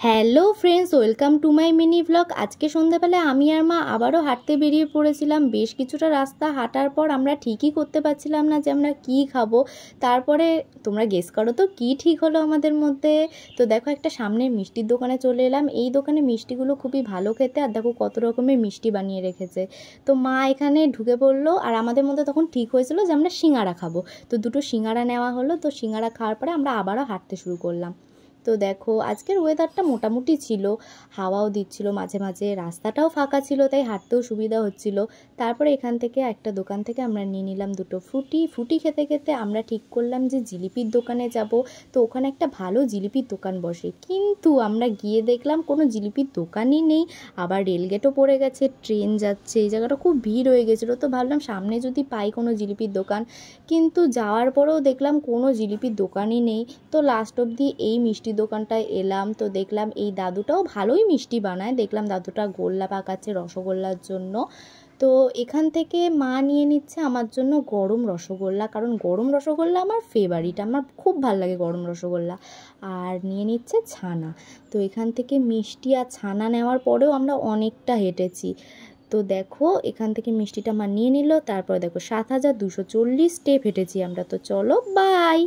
Hello friends, welcome to my mini blog. আজকে সন্ধ্যাবেলায় আমি আর মা আবারও হাঁটতে বেরিয়ে পড়েছিলাম। বেশ কিছুটা রাস্তা হাঁটার পর আমরা ঠিকই করতে পারছিলাম না যে আমরা কী খাবো। তারপরে তোমরা গেস করো তো কী ঠিক হলো আমাদের মধ্যে। তো দেখো, একটা সামনের মিষ্টির দোকানে চলে এলাম। এই দোকানে মিষ্টিগুলো খুবই ভালো খেতে, আর দেখো কত রকমের মিষ্টি বানিয়ে রেখেছে। তো মা এখানে ঢুকে পড়লো, আর আমাদের মধ্যে তখন ঠিক হয়েছিল যে আমরা সিঙ্গারা খাবো। তো দুটো সিঙ্গারা নেওয়া হলো। তো সিঙ্গারা খাওয়ার পরে আমরা আবারও হাঁটতে শুরু করলাম। তো দেখো, আজকের ওয়েদারটা মোটামুটি ছিল, হাওয়াও দিচ্ছিল মাঝে মাঝে, রাস্তাটাও ফাঁকা ছিল, তাই হাঁটতেও সুবিধা হচ্ছিল। তারপরে এখান থেকে একটা দোকান থেকে আমরা নিয়ে নিলাম দুটো ফ্রুটি খেতে খেতে আমরা ঠিক করলাম যে জিলিপির দোকানে যাব। তো ওখানে একটা ভালো জিলিপির দোকান বসে, কিন্তু আমরা গিয়ে দেখলাম কোনো জিলিপির দোকানই নেই। আবার রেলগেটও পড়ে গেছে, ট্রেন যাচ্ছে, এই জায়গাটা খুব ভিড় হয়ে গেছিলো। তো ভাবলাম সামনে যদি পাই কোনো জিলিপির দোকান, কিন্তু যাওয়ার পরেও দেখলাম কোনো জিলিপির দোকানই নেই। তো লাস্ট অবধি এই মিষ্টি দোকানটায় এলাম। তো দেখলাম এই দাদুটাও ভালোই মিষ্টি বানায়, দেখলাম দাদুটা গোল্লা পাকাচ্ছে রসগোল্লার জন্য। তো এখান থেকে মা নিয়ে নিচ্ছে আমার জন্য গরম রসগোল্লা, কারণ গরম রসগোল্লা আমার ফেভারিট, আমার খুব ভালো লাগে গরম রসগোল্লা। আর নিয়ে নিচ্ছে ছানা। তো এখান থেকে মিষ্টি আর ছানা নেওয়ার পরেও আমরা অনেকটা হেঁটেছি। তো দেখো, এখান থেকে মিষ্টিটা মা নিয়ে নিল। তারপরে দেখো 7240 স্টেপ হেঁটেছি আমরা। তো চলো, বাই।